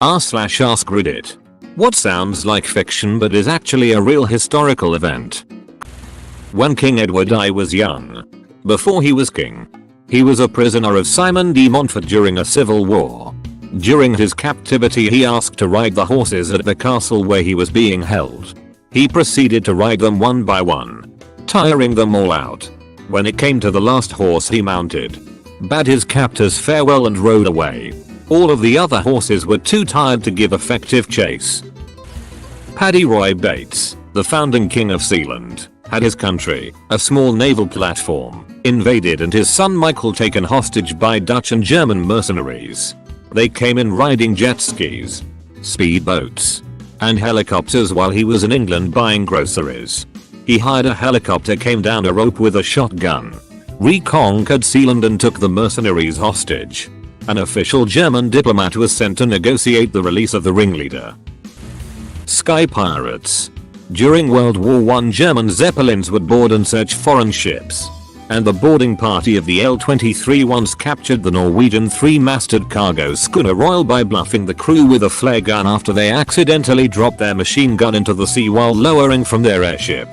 r/AskReddit. What sounds like fiction but is actually a real historical event. When King Edward I was young. Before he was king. He was a prisoner of Simon de Montfort during a civil war. During his captivity he asked to ride the horses at the castle where he was being held. He proceeded to ride them one by one, tiring them all out. When it came to the last horse he mounted, bade his captors farewell and rode away. All of the other horses were too tired to give effective chase. Paddy Roy Bates, the founding king of Sealand, had his country, a small naval platform, invaded and his son Michael taken hostage by Dutch and German mercenaries. They came in riding jet skis, speedboats, and helicopters while he was in England buying groceries. He hired a helicopter, came down a rope with a shotgun, reconquered Sealand and took the mercenaries hostage. An official German diplomat was sent to negotiate the release of the ringleader. Sky pirates. During World War I, German Zeppelins would board and search foreign ships, and the boarding party of the L-23 once captured the Norwegian three-masted cargo schooner Royal by bluffing the crew with a flare gun after they accidentally dropped their machine gun into the sea while lowering from their airship.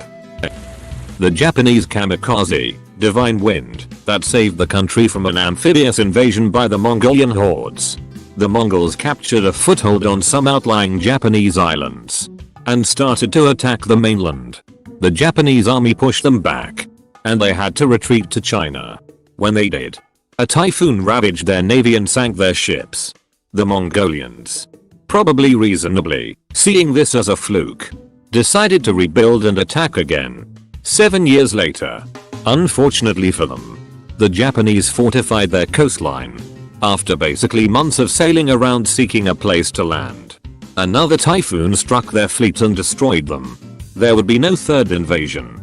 The Japanese kamikaze, Divine Wind, that saved the country from an amphibious invasion by the Mongolian hordes. The Mongols captured a foothold on some outlying Japanese islands and started to attack the mainland. The Japanese army pushed them back, and they had to retreat to China. When they did, a typhoon ravaged their navy and sank their ships. The Mongolians, probably reasonably, seeing this as a fluke, decided to rebuild and attack again. 7 years later, unfortunately for them, the Japanese fortified their coastline. After basically months of sailing around seeking a place to land, another typhoon struck their fleet and destroyed them. There would be no third invasion.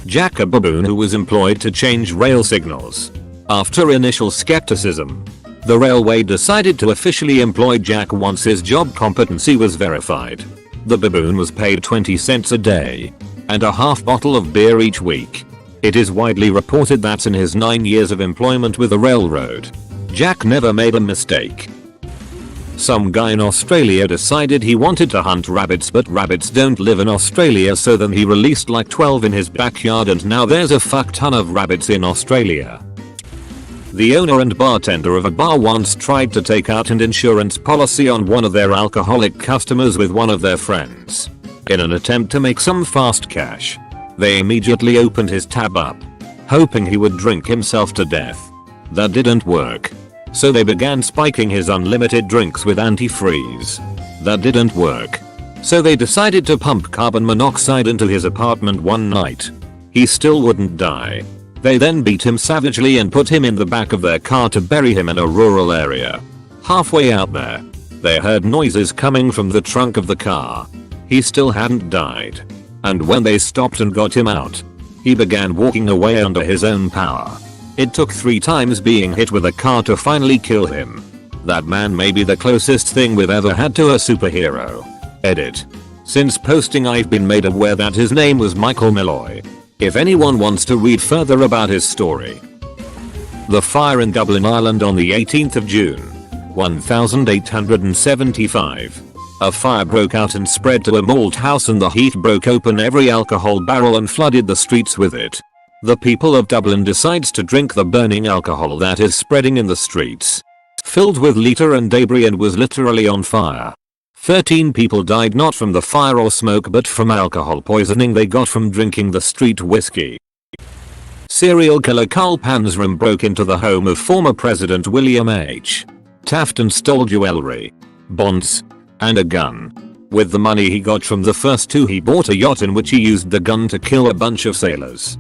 Jack, a baboon who was employed to change rail signals. After initial skepticism, the railway decided to officially employ Jack once his job competency was verified. The baboon was paid 20 cents a day and a half bottle of beer each week. It is widely reported that in his 9 years of employment with the railroad, Jack never made a mistake. Some guy in Australia decided he wanted to hunt rabbits, but rabbits don't live in Australia, so then he released like 12 in his backyard and now there's a fuck ton of rabbits in Australia. The owner and bartender of a bar once tried to take out an insurance policy on one of their alcoholic customers with one of their friends. In an attempt to make some fast cash, they immediately opened his tab up, hoping he would drink himself to death. That didn't work, so they began spiking his unlimited drinks with antifreeze. That didn't work, so they decided to pump carbon monoxide into his apartment one night. He still wouldn't die. They then beat him savagely and put him in the back of their car to bury him in a rural area. Halfway out there, they heard noises coming from the trunk of the car. He still hadn't died. And when they stopped and got him out, he began walking away under his own power. It took 3 times being hit with a car to finally kill him. That man may be the closest thing we've ever had to a superhero. Edit. Since posting I've been made aware that his name was Michael Malloy. If anyone wants to read further about his story. The fire in Dublin, Ireland on the 18th of June, 1875. A fire broke out and spread to a malt house and the heat broke open every alcohol barrel and flooded the streets with it. The people of Dublin decides to drink the burning alcohol that is spreading in the streets. Filled with litter and debris and was literally on fire. 13 people died not from the fire or smoke but from alcohol poisoning they got from drinking the street whiskey. Serial killer Carl Panzram broke into the home of former President William H. Taft and stole jewelry, bonds, and a gun. With the money he got from the first 2 he bought a yacht in which he used the gun to kill a bunch of sailors.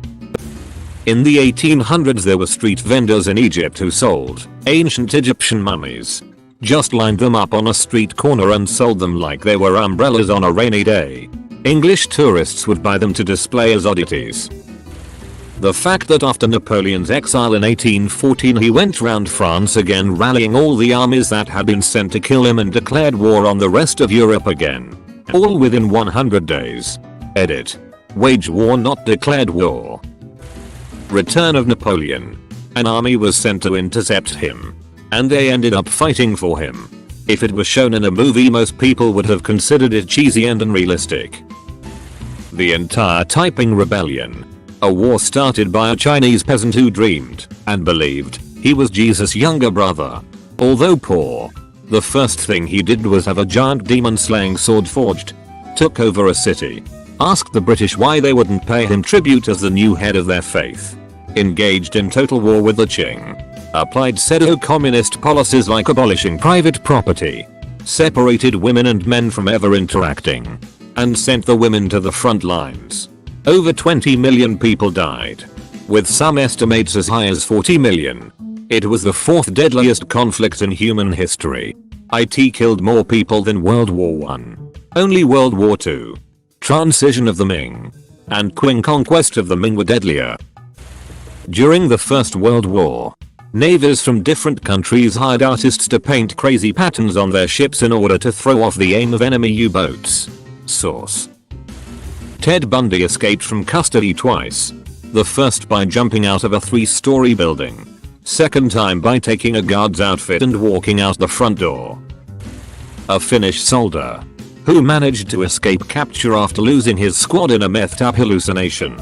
In the 1800s there were street vendors in Egypt who sold ancient Egyptian mummies. Just lined them up on a street corner and sold them like they were umbrellas on a rainy day. English tourists would buy them to display as oddities. The fact that after Napoleon's exile in 1814 he went round France again rallying all the armies that had been sent to kill him and declared war on the rest of Europe again. All within 100 days. Edit. Wage war, not declared war. Return of Napoleon. An army was sent to intercept him, and they ended up fighting for him. If it was shown in a movie, most people would have considered it cheesy and unrealistic. The entire Taiping Rebellion, a war started by a Chinese peasant who dreamed and believed he was Jesus' younger brother. Although poor, the first thing he did was have a giant demon-slaying sword forged, took over a city, asked the British why they wouldn't pay him tribute as the new head of their faith, engaged in total war with the Qing, applied pseudo-communist policies like abolishing private property, separated women and men from ever interacting, and sent the women to the front lines. Over 20 million people died, with some estimates as high as 40 million. It was the fourth deadliest conflict in human history. It killed more people than World War I. Only World War II, transition of the Ming, and Qing conquest of the Ming were deadlier. During the First World War, navies from different countries hired artists to paint crazy patterns on their ships in order to throw off the aim of enemy U-boats. Source: Ted Bundy escaped from custody twice. The first by jumping out of a 3-story building. Second time by taking a guard's outfit and walking out the front door. A Finnish soldier who managed to escape capture after losing his squad in a methed-up hallucination.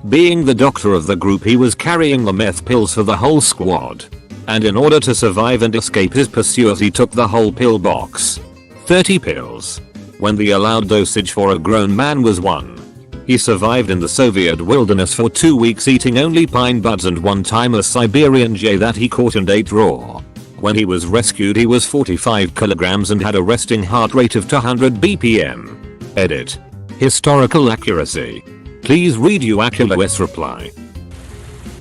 Being the doctor of the group, he was carrying the meth pills for the whole squad. And in order to survive and escape his pursuers, he took the whole pill box. 30 pills. When the allowed dosage for a grown man was 1. He survived in the Soviet wilderness for 2 weeks, eating only pine buds and one time a Siberian jay that he caught and ate raw. When he was rescued, he was 45 kilograms and had a resting heart rate of 200 BPM. Edit. Historical accuracy. Please read Uaculo's reply.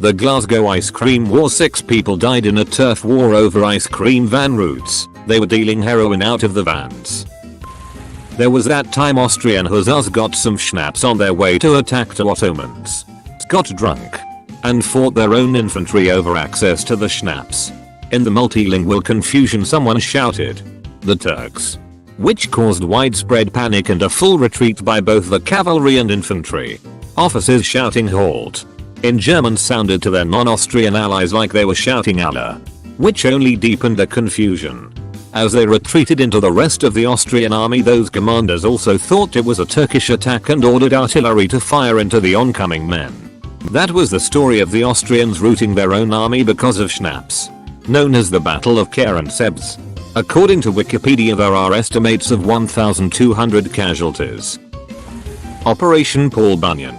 The Glasgow ice cream war. 6 people died in a turf war over ice cream van routes. They were dealing heroin out of the vans. There was that time Austrian hussars got some schnapps on their way to attack the Ottomans. Got drunk and fought their own infantry over access to the schnapps. In the multilingual confusion, someone shouted, "The Turks," which caused widespread panic and a full retreat by both the cavalry and infantry. Officers shouting "Halt" in German sounded to their non-Austrian allies like they were shouting "Allah," which only deepened the confusion. As they retreated into the rest of the Austrian army, those commanders also thought it was a Turkish attack and ordered artillery to fire into the oncoming men. That was the story of the Austrians routing their own army because of schnapps, known as the Battle of Kerensebes. According to Wikipedia, there are estimates of 1,200 casualties. Operation Paul Bunyan.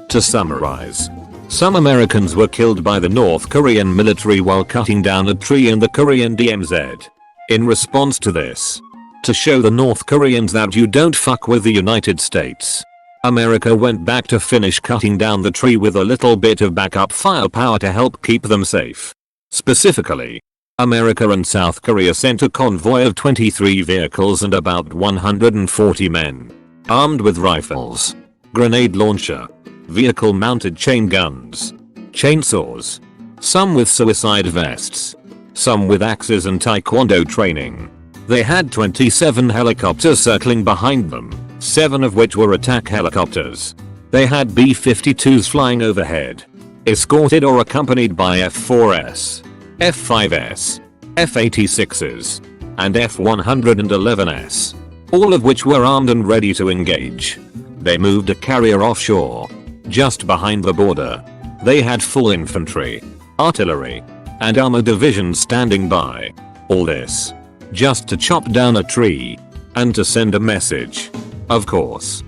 To summarize, some Americans were killed by the North Korean military while cutting down a tree in the Korean DMZ. In response to this, to show the North Koreans that you don't fuck with the United States, America went back to finish cutting down the tree with a little bit of backup firepower to help keep them safe. Specifically, America and South Korea sent a convoy of 23 vehicles and about 140 men, armed with rifles, grenade launcher, vehicle-mounted chain guns, chainsaws, some with suicide vests, some with axes and taekwondo training. They had 27 helicopters circling behind them, 7 of which were attack helicopters. They had B-52s flying overhead, escorted or accompanied by F-4S, F-5S, F-86s, and F-111s, all of which were armed and ready to engage. They moved a carrier offshore, just behind the border. They had full infantry, artillery, and armor divisions standing by. All this, just to chop down a tree, and to send a message. Of course.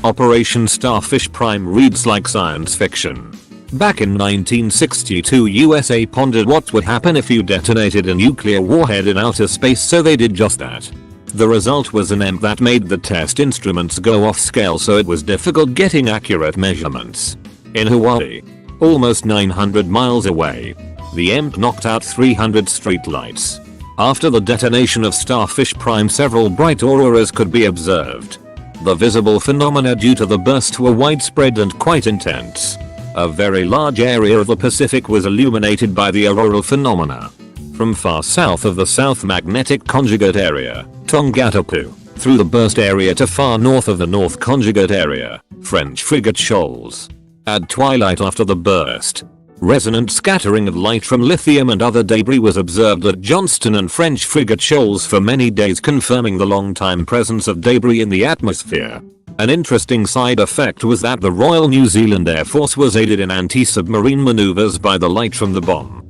Operation Starfish Prime reads like science fiction. Back in 1962, USA pondered what would happen if you detonated a nuclear warhead in outer space, so they did just that. The result was an EMP that made the test instruments go off scale, so it was difficult getting accurate measurements. In Hawaii, almost 900 miles away, the EMP knocked out 300 streetlights. After the detonation of Starfish Prime, several bright auroras could be observed. The visible phenomena due to the burst were widespread and quite intense. A very large area of the Pacific was illuminated by the auroral phenomena. From far south of the South Magnetic Conjugate Area, Tongatapu, through the burst area to far north of the North Conjugate Area, French Frigate Shoals. At twilight after the burst, Resonant scattering of light from lithium and other debris was observed at Johnston and French frigate shoals for many days, confirming the long-time presence of debris in the atmosphere. An interesting side effect was that the Royal New Zealand Air Force was aided in anti-submarine maneuvers by the light from the bomb.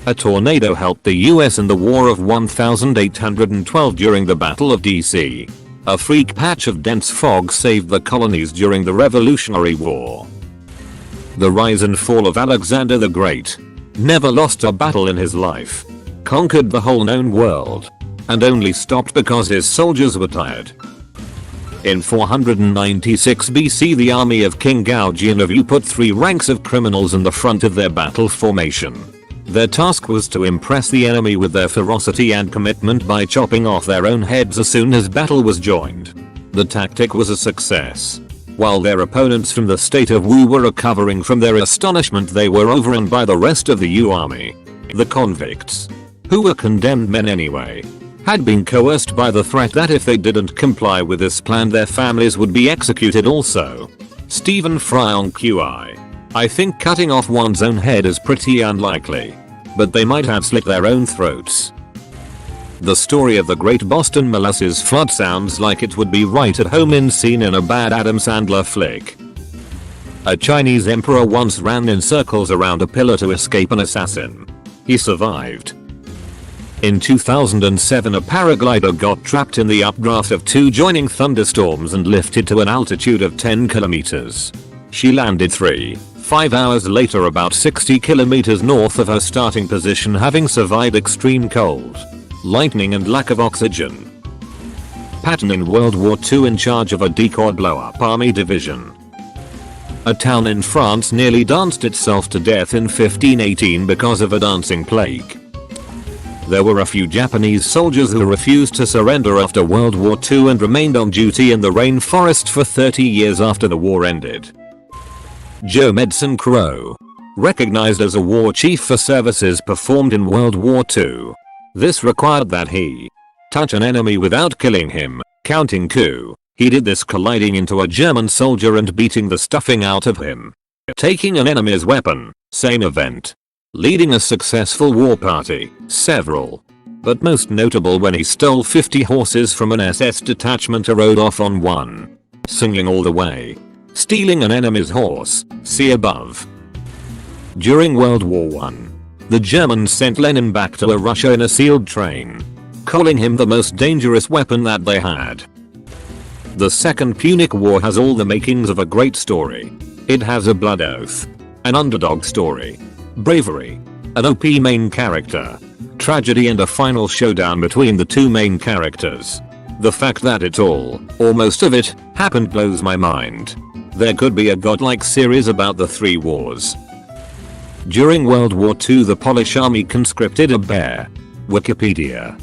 A tornado helped the US in the War of 1812 during the Battle of D.C. A freak patch of dense fog saved the colonies during the Revolutionary War. The rise and fall of Alexander the Great. Never lost a battle in his life. Conquered the whole known world. And only stopped because his soldiers were tired. In 496 BC, the army of King Goujian of Yu put 3 ranks of criminals in the front of their battle formation. Their task was to impress the enemy with their ferocity and commitment by chopping off their own heads as soon as battle was joined. The tactic was a success. While their opponents from the state of Wu were recovering from their astonishment, they were overrun by the rest of the Yu army. The convicts, who were condemned men anyway, had been coerced by the threat that if they didn't comply with this plan, their families would be executed also. Stephen Fry on QI. I think cutting off one's own head is pretty unlikely, but they might have slit their own throats. The story of the Great Boston Molasses Flood sounds like it would be right at home in scene in a bad Adam Sandler flick. A Chinese emperor once ran in circles around a pillar to escape an assassin. He survived. In 2007, a paraglider got trapped in the updraft of 2 joining thunderstorms and lifted to an altitude of 10 kilometers. She landed 3.5 hours later about 60 kilometers north of her starting position, having survived extreme cold, lightning and lack of oxygen. Patton in World War II in charge of a decoy blow-up army division. A town in France nearly danced itself to death in 1518 because of a dancing plague. There were a few Japanese soldiers who refused to surrender after World War II and remained on duty in the rainforest for 30 years after the war ended. Joe Medicine Crow. Recognized as a war chief for services performed in World War II. This required that he touch an enemy without killing him, counting 2. He did this colliding into a German soldier and beating the stuffing out of him. Taking an enemy's weapon, same event. Leading a successful war party, several. But most notable when he stole 50 horses from an SS detachment and rode off on one. Singing all the way. Stealing an enemy's horse, see above. During World War I, the Germans sent Lenin back to Russia in a sealed train, calling him the most dangerous weapon that they had. The Second Punic War has all the makings of a great story. It has a blood oath, an underdog story, bravery, an OP main character, tragedy and a final showdown between the 2 main characters. The fact that it all, or most of it, happened blows my mind. There could be a godlike series about the 3 wars. During World War II, the Polish army conscripted a bear. Wikipedia.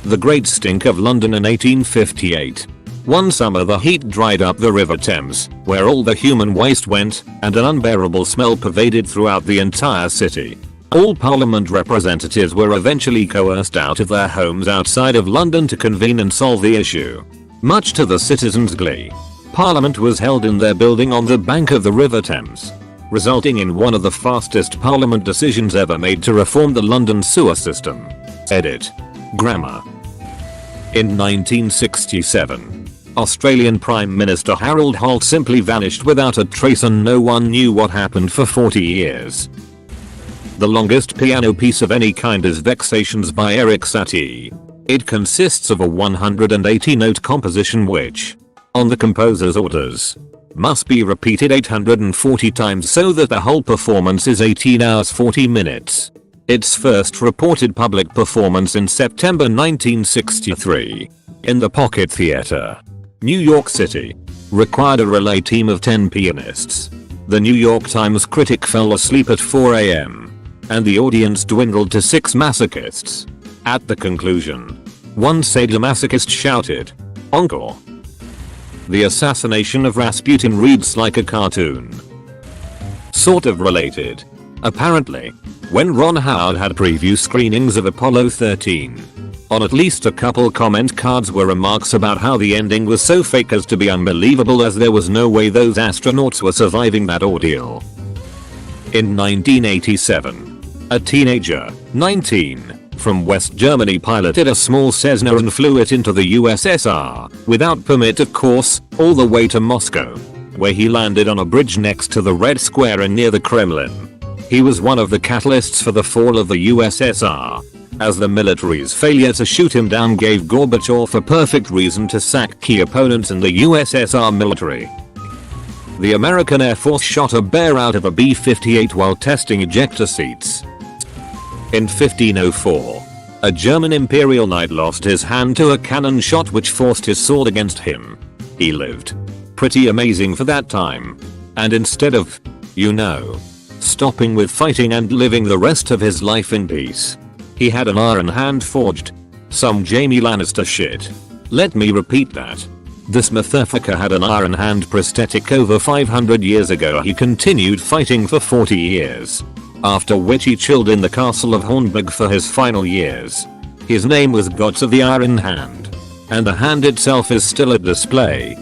The Great Stink of London in 1858. One summer the heat dried up the River Thames, where all the human waste went, and an unbearable smell pervaded throughout the entire city. All Parliament representatives were eventually coerced out of their homes outside of London to convene and solve the issue. Much to the citizens' glee, Parliament was held in their building on the bank of the River Thames, resulting in one of the fastest Parliament decisions ever made to reform the London sewer system. Edit. Grammar. In 1967, Australian Prime Minister Harold Holt simply vanished without a trace and no one knew what happened for 40 years. The longest piano piece of any kind is Vexations by Erik Satie. It consists of a 180-note composition which, on the composer's orders, must be repeated 840 times so that the whole performance is 18 hours 40 minutes. Its first reported public performance in September 1963, in the Pocket Theatre, New York City, required a relay team of 10 pianists. The New York Times critic fell asleep at 4 a.m. and the audience dwindled to 6 masochists. At the conclusion, one sadomasochist shouted, "Encore!" The assassination of Rasputin reads like a cartoon. Sort of related. Apparently, when Ron Howard had preview screenings of Apollo 13, on at least a couple comment cards were remarks about how the ending was so fake as to be unbelievable, as there was no way those astronauts were surviving that ordeal. In 1987, a teenager, 19, from West Germany piloted a small Cessna and flew it into the USSR, without permit of course, all the way to Moscow, where he landed on a bridge next to the Red Square and near the Kremlin. He was one of the catalysts for the fall of the USSR, as the military's failure to shoot him down gave Gorbachev a perfect reason to sack key opponents in the USSR military. The American Air Force shot a bear out of a B-58 while testing ejector seats. In 1504, a German imperial knight lost his hand to a cannon shot which forced his sword against him. He lived. Pretty amazing for that time. And instead of, stopping with fighting and living the rest of his life in peace, he had an iron hand forged. Some Jaime Lannister shit. Let me repeat that. This motherfucker had an iron hand prosthetic over 500 years ago. He continued fighting for 40 years. After which he chilled in the castle of Hornburg for his final years. His name was Gods of the Iron Hand. And the hand itself is still at display.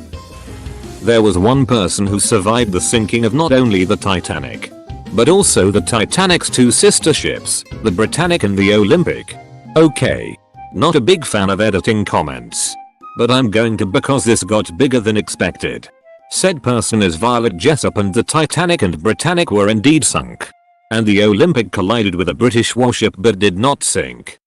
There was one person who survived the sinking of not only the Titanic, but also the Titanic's two sister ships, the Britannic and the Olympic. Okay. Not a big fan of editing comments. But I'm going to because this got bigger than expected. Said person is Violet Jessup, and the Titanic and Britannic were indeed sunk. And the Olympic collided with a British warship but did not sink.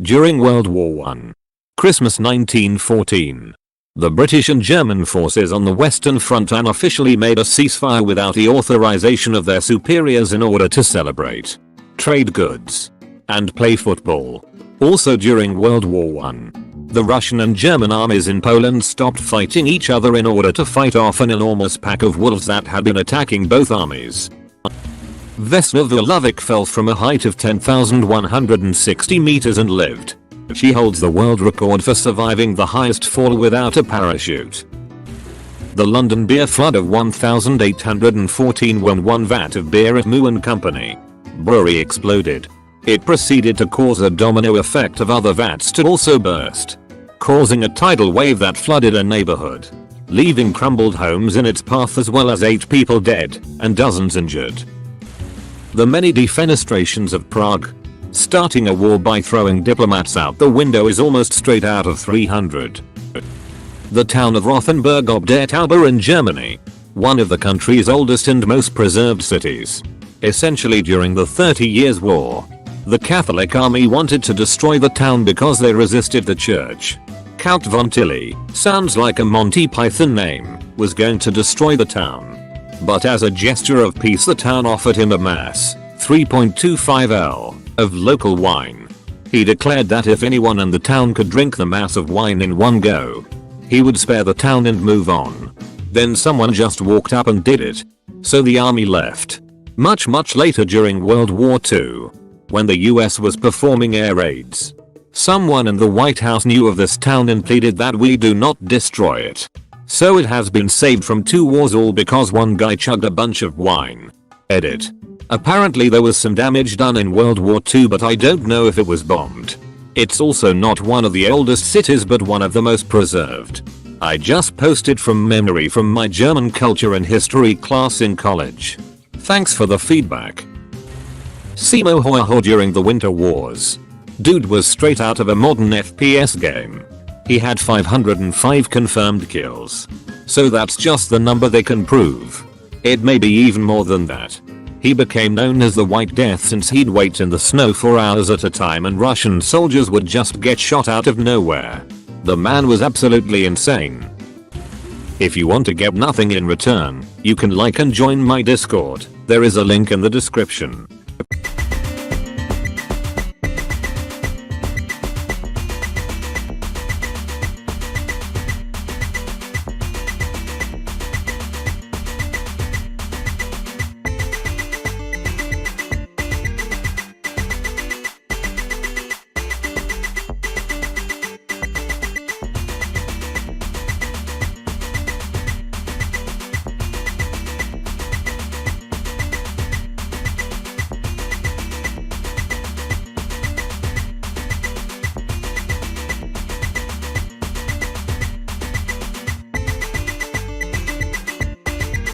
During World War I. Christmas 1914. The British and German forces on the Western Front unofficially made a ceasefire without the authorization of their superiors in order to celebrate, trade goods, and play football. Also during World War I, the Russian and German armies in Poland stopped fighting each other in order to fight off an enormous pack of wolves that had been attacking both armies. Vesna Vulovic fell from a height of 10,160 meters and lived. She holds the world record for surviving the highest fall without a parachute. The London beer flood of 1814 when one vat of beer at Moo & Company brewery exploded. It proceeded to cause a domino effect of other vats to also burst, causing a tidal wave that flooded a neighborhood, leaving crumbled homes in its path as well as 8 people dead and dozens injured. The many defenestrations of Prague, starting a war by throwing diplomats out the window, is almost straight out of 300. The town of Rothenburg ob der Tauber in Germany, one of the country's oldest and most preserved cities. Essentially during the 30 Years' War, the Catholic army wanted to destroy the town because they resisted the church. Count von Tilly, sounds like a Monty Python name, was going to destroy the town. But as a gesture of peace the town offered him a mass, 3.25 L, of local wine. He declared that if anyone in the town could drink the mass of wine in one go, he would spare the town and move on. Then someone just walked up and did it. So the army left. Much later during World War II, when the US was performing air raids, someone in the White House knew of this town and pleaded that we do not destroy it. So it has been saved from 2 wars, all because one guy chugged a bunch of wine. Edit. Apparently there was some damage done in World War II, but I don't know if it was bombed. It's also not one of the oldest cities but one of the most preserved. I just posted from memory from my German culture and history class in college. Thanks for the feedback. Simo Hoaho during the Winter Wars. Dude was straight out of a modern FPS game. He had 505 confirmed kills. So that's just the number they can prove. It may be even more than that. He became known as the White Death since he'd wait in the snow for hours at a time and Russian soldiers would just get shot out of nowhere. The man was absolutely insane. If you want to get nothing in return, you can like and join my Discord. There is a link in the description.